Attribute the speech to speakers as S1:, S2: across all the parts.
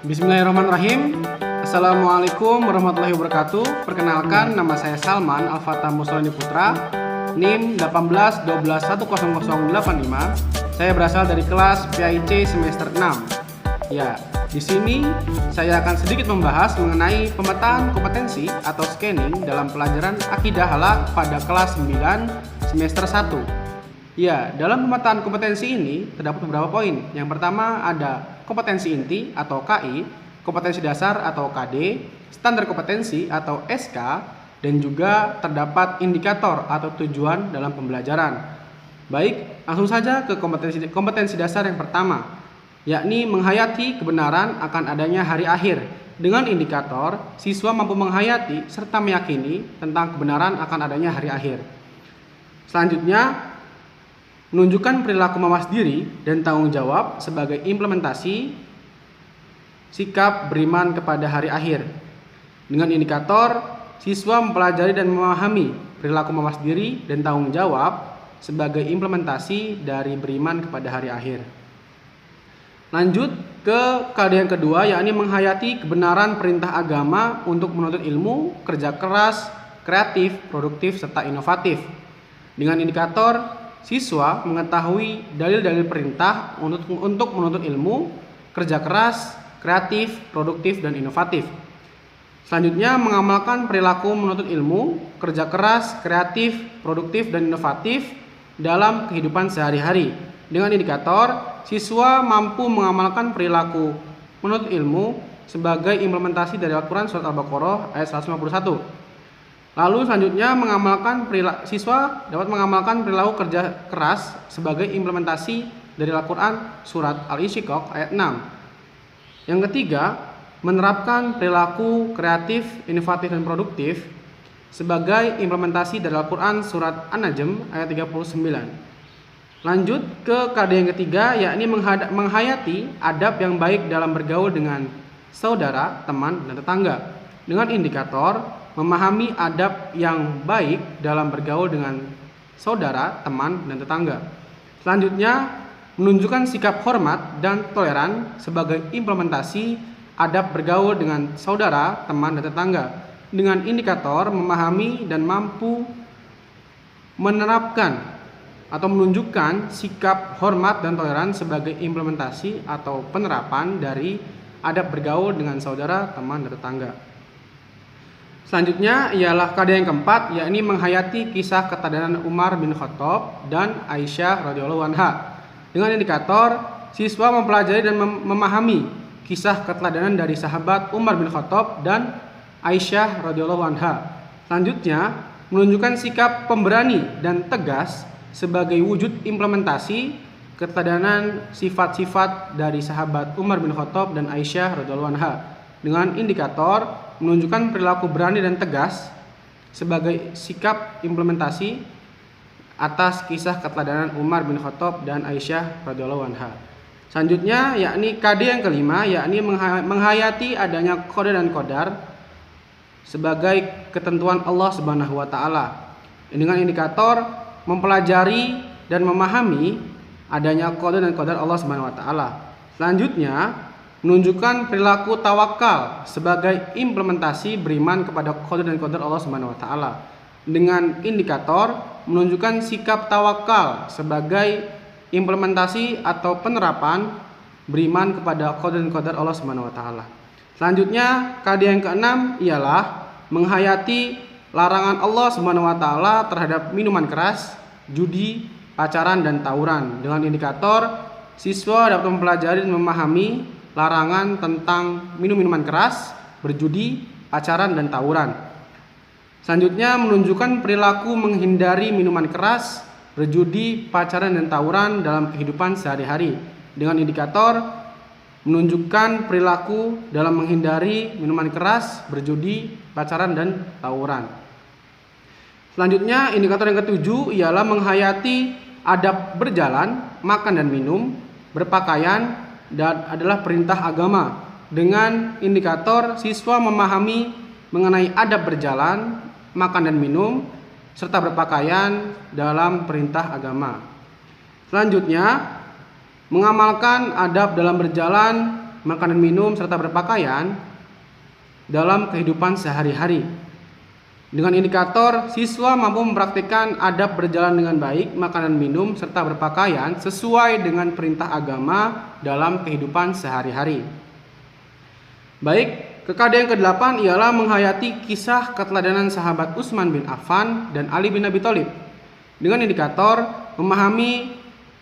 S1: Bismillahirrahmanirrahim. Assalamualaikum warahmatullahi wabarakatuh. Perkenalkan, nama saya Salman Al-Fatah Musolani Putra, NIM 1812101085. Saya berasal dari kelas PAIC semester 6. Ya, di sini saya akan sedikit membahas mengenai pemetaan kompetensi atau scanning dalam pelajaran Akidah Halak pada kelas 9 semester 1. Ya, dalam pemetaan kompetensi ini terdapat beberapa poin. Yang pertama ada kompetensi inti atau KI, kompetensi dasar atau KD, standar kompetensi atau SK, dan juga terdapat indikator atau tujuan dalam pembelajaran. Baik, langsung saja ke kompetensi dasar yang pertama, yakni menghayati kebenaran akan adanya hari akhir. Dengan indikator, siswa mampu menghayati serta meyakini tentang kebenaran akan adanya hari akhir. Selanjutnya, menunjukkan perilaku mawas diri dan tanggung jawab sebagai implementasi sikap beriman kepada hari akhir. Dengan indikator, siswa mempelajari dan memahami perilaku mawas diri dan tanggung jawab sebagai implementasi dari beriman kepada hari akhir. Lanjut ke KD yang kedua, yakni menghayati kebenaran perintah agama untuk menuntut ilmu, kerja keras, kreatif, produktif, serta inovatif. Dengan indikator, siswa mengetahui dalil-dalil perintah untuk menuntut ilmu, kerja keras, kreatif, produktif, dan inovatif. Selanjutnya, mengamalkan perilaku menuntut ilmu, kerja keras, kreatif, produktif, dan inovatif dalam kehidupan sehari-hari. Dengan indikator, siswa mampu mengamalkan perilaku menuntut ilmu sebagai implementasi dari Al-Quran Surat Al-Baqarah ayat 151. Lalu selanjutnya siswa dapat mengamalkan perilaku kerja keras sebagai implementasi dari Al-Quran Surat Al-Insyiqaq ayat 6. Yang ketiga, menerapkan perilaku kreatif, inovatif, dan produktif sebagai implementasi dari Al-Quran Surat An-Najm ayat 39. Lanjut ke KD yang ketiga, yakni menghayati adab yang baik dalam bergaul dengan saudara, teman, dan tetangga. Dengan indikator, memahami adab yang baik dalam bergaul dengan saudara, teman, dan tetangga. Selanjutnya, menunjukkan sikap hormat dan toleran sebagai implementasi adab bergaul dengan saudara, teman, dan tetangga. Dengan indikator, memahami dan mampu menerapkan atau menunjukkan sikap hormat dan toleran sebagai implementasi atau penerapan dari adab bergaul dengan saudara, teman, dan tetangga. Selanjutnya ialah KD yang keempat, yakni menghayati kisah keteladanan Umar bin Khattab dan Aisyah radhiyallahu anha. Dengan indikator, siswa mempelajari dan memahami kisah keteladanan dari sahabat Umar bin Khattab dan Aisyah radhiyallahu anha. Selanjutnya, menunjukkan sikap pemberani dan tegas sebagai wujud implementasi keteladanan sifat-sifat dari sahabat Umar bin Khattab dan Aisyah radhiyallahu anha. Dengan indikator, menunjukkan perilaku berani dan tegas sebagai sikap implementasi atas kisah keteladanan Umar bin Khattab dan Aisyah radhiyallahu anha. Selanjutnya yakni KD yang kelima, yakni menghayati adanya qada dan qadar sebagai ketentuan Allah Subhanahu wa taala. Dengan indikator mempelajari dan memahami adanya qada dan qadar Allah Subhanahu wa taala. Selanjutnya, menunjukkan perilaku tawakal sebagai implementasi beriman kepada qada dan qadar Allah Subhanahu wa taala. Dengan indikator menunjukkan sikap tawakal sebagai implementasi atau penerapan beriman kepada qada dan qadar Allah Subhanahu wa taala. Selanjutnya, KD yang keenam ialah menghayati larangan Allah Subhanahu wa taala terhadap minuman keras, judi, pacaran, dan tawuran. Dengan indikator, siswa dapat mempelajari dan memahami larangan tentang minuman keras, berjudi, pacaran, dan tawuran. Selanjutnya, menunjukkan perilaku menghindari minuman keras, berjudi, pacaran, dan tawuran dalam kehidupan sehari-hari. Dengan indikator menunjukkan perilaku dalam menghindari minuman keras, berjudi, pacaran, dan tawuran. Selanjutnya, indikator yang ketujuh ialah menghayati adab berjalan, makan dan minum, berpakaian, dan adalah perintah agama. Dengan indikator, siswa memahami mengenai adab berjalan, makan dan minum, serta berpakaian dalam perintah agama. Selanjutnya, mengamalkan adab dalam berjalan, makanan minum, serta berpakaian dalam kehidupan sehari-hari. Dengan indikator siswa mampu mempraktikkan adab berjalan dengan baik, makanan minum, serta berpakaian sesuai dengan perintah agama dalam kehidupan sehari-hari. Baik, KKD yang ke-8 ialah menghayati kisah keteladanan sahabat Utsman bin Affan dan Ali bin Abi Thalib. Dengan indikator memahami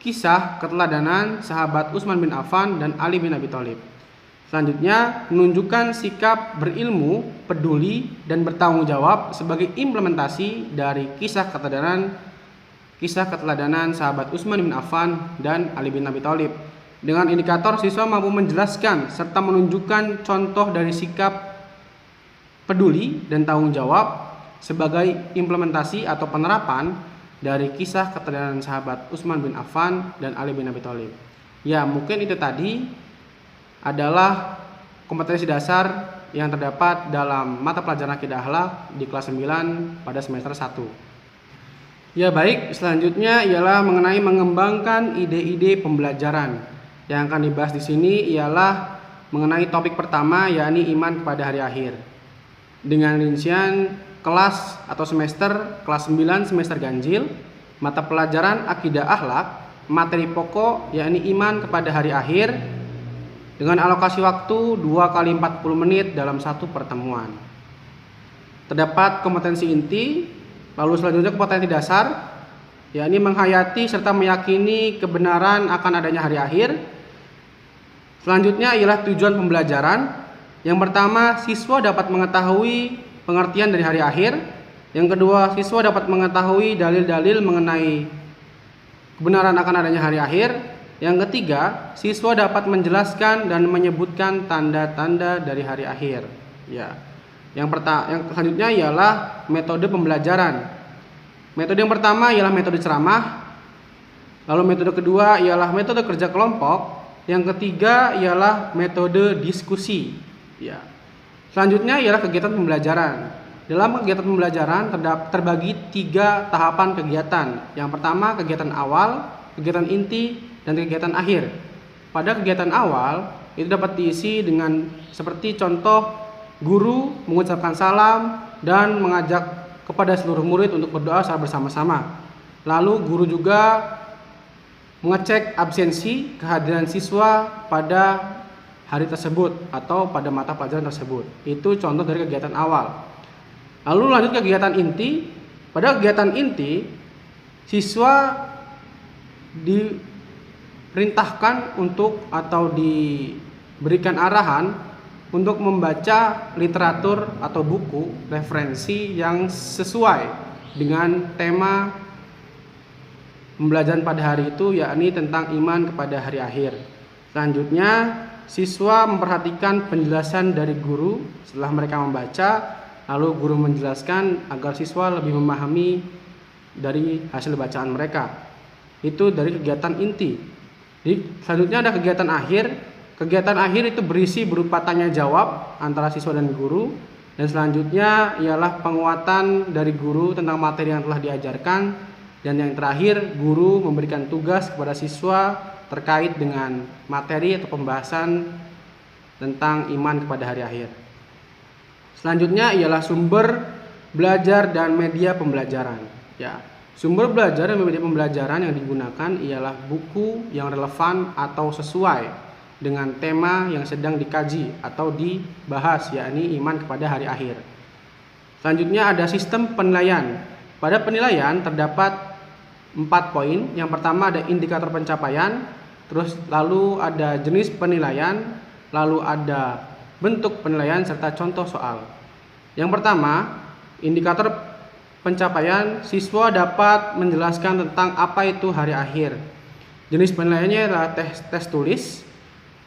S1: kisah keteladanan sahabat Utsman bin Affan dan Ali bin Abi Thalib. Selanjutnya, menunjukkan sikap berilmu, peduli, dan bertanggung jawab sebagai implementasi dari kisah keteladanan sahabat Utsman bin Affan dan Ali bin Abi Thalib. Dengan indikator siswa mampu menjelaskan serta menunjukkan contoh dari sikap peduli dan tanggung jawab sebagai implementasi atau penerapan dari kisah keteladanan sahabat Utsman bin Affan dan Ali bin Abi Thalib. Ya, mungkin itu tadi adalah kompetensi dasar yang terdapat dalam mata pelajaran Aqidah Akhlak di kelas 9 pada semester 1. Ya baik, selanjutnya ialah mengenai mengembangkan ide-ide pembelajaran. Yang akan dibahas di sini ialah mengenai topik pertama, yakni iman kepada hari akhir. Dengan rincian kelas atau semester kelas 9 semester ganjil, mata pelajaran Aqidah Akhlak, materi pokok yakni iman kepada hari akhir, dengan alokasi waktu 2 kali 40 menit dalam satu pertemuan. Terdapat kompetensi inti, lalu selanjutnya kompetensi dasar, yakni menghayati serta meyakini kebenaran akan adanya hari akhir. Selanjutnya ialah tujuan pembelajaran. Yang pertama, siswa dapat mengetahui pengertian dari hari akhir. Yang kedua, siswa dapat mengetahui dalil-dalil mengenai kebenaran akan adanya hari akhir. Yang ketiga, siswa dapat menjelaskan dan menyebutkan tanda-tanda dari hari akhir. Ya. Yang selanjutnya ialah metode pembelajaran. Metode yang pertama ialah metode ceramah. Lalu metode kedua ialah metode kerja kelompok. Yang ketiga ialah metode diskusi. Ya. Selanjutnya ialah kegiatan pembelajaran. Dalam kegiatan pembelajaran terbagi 3 tahapan kegiatan. Yang pertama kegiatan awal, kegiatan inti, dan kegiatan akhir. Pada kegiatan awal itu dapat diisi dengan seperti contoh guru mengucapkan salam dan mengajak kepada seluruh murid untuk berdoa secara bersama-sama. Lalu guru juga mengecek absensi kehadiran siswa pada hari tersebut atau pada mata pelajaran tersebut. Itu contoh dari kegiatan awal. Lalu lanjut ke kegiatan inti. Pada kegiatan inti siswa diperintahkan untuk atau diberikan arahan untuk membaca literatur atau buku referensi yang sesuai dengan tema pembelajaran pada hari itu, yakni tentang iman kepada hari akhir. Selanjutnya siswa memperhatikan penjelasan dari guru. Setelah mereka membaca, lalu guru menjelaskan agar siswa lebih memahami dari hasil bacaan mereka. Itu dari kegiatan inti. Selanjutnya ada kegiatan akhir. Kegiatan akhir itu berisi berupa tanya jawab antara siswa dan guru. Dan selanjutnya ialah penguatan dari guru tentang materi yang telah diajarkan. Dan yang terakhir, guru memberikan tugas kepada siswa terkait dengan materi atau pembahasan tentang iman kepada hari akhir. Selanjutnya ialah sumber belajar dan media pembelajaran. Ya. Sumber belajar dan media pembelajaran yang digunakan ialah buku yang relevan atau sesuai dengan tema yang sedang dikaji atau dibahas, yakni iman kepada hari akhir. Selanjutnya ada sistem penilaian. Pada penilaian terdapat 4 poin. Yang pertama ada indikator pencapaian, terus lalu ada jenis penilaian, lalu ada bentuk penilaian serta contoh soal. Yang pertama, indikator pencapaian, siswa dapat menjelaskan tentang apa itu hari akhir. Jenis penilaiannya adalah tes tulis.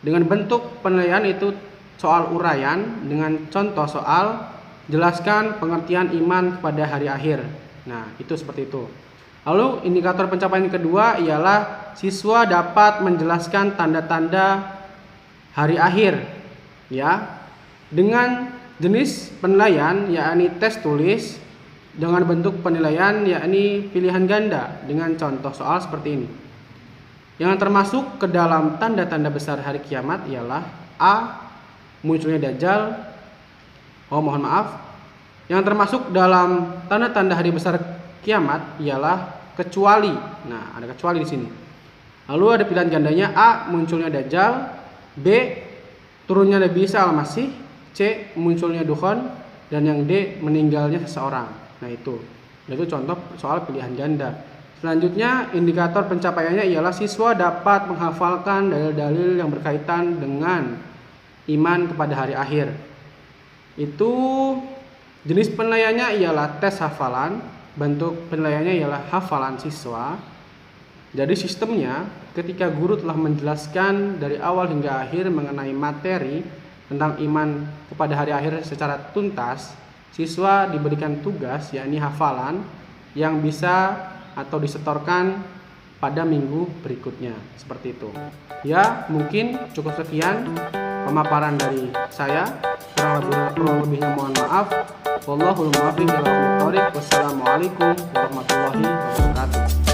S1: Dengan bentuk penilaian itu soal uraian dengan contoh soal, jelaskan pengertian iman kepada hari akhir. Nah, itu seperti itu. Lalu indikator pencapaian kedua ialah siswa dapat menjelaskan tanda-tanda hari akhir, ya. Dengan jenis penilaian yakni tes tulis, dengan bentuk penilaian yakni pilihan ganda dengan contoh soal seperti ini. Yang termasuk ke dalam tanda-tanda besar hari kiamat ialah A. Munculnya Dajjal. Oh, mohon maaf. Yang termasuk dalam tanda-tanda hari besar kiamat ialah kecuali. Nah, ada kecuali di sini. Lalu ada pilihan gandanya: A. Munculnya Dajjal, B. Turunnya Nabi Isa al-Masih, C. Munculnya Dukhon, dan yang D. Meninggalnya seseorang. Nah, itu contoh soal pilihan ganda. Selanjutnya, indikator pencapaiannya ialah siswa dapat menghafalkan dalil-dalil yang berkaitan dengan iman kepada hari akhir. Itu jenis penilaiannya ialah tes hafalan, bentuk penilaiannya ialah hafalan siswa. Jadi sistemnya, ketika guru telah menjelaskan dari awal hingga akhir mengenai materi tentang iman kepada hari akhir secara tuntas, siswa diberikan tugas yakni hafalan yang bisa atau disetorkan pada minggu berikutnya, seperti itu. Ya, mungkin cukup sekian pemaparan dari saya. Kurang lebihnya mohon maaf. Wallahul muwaffiq ila aqwamit thoriq. Wassalamualaikum warahmatullahi wabarakatuh.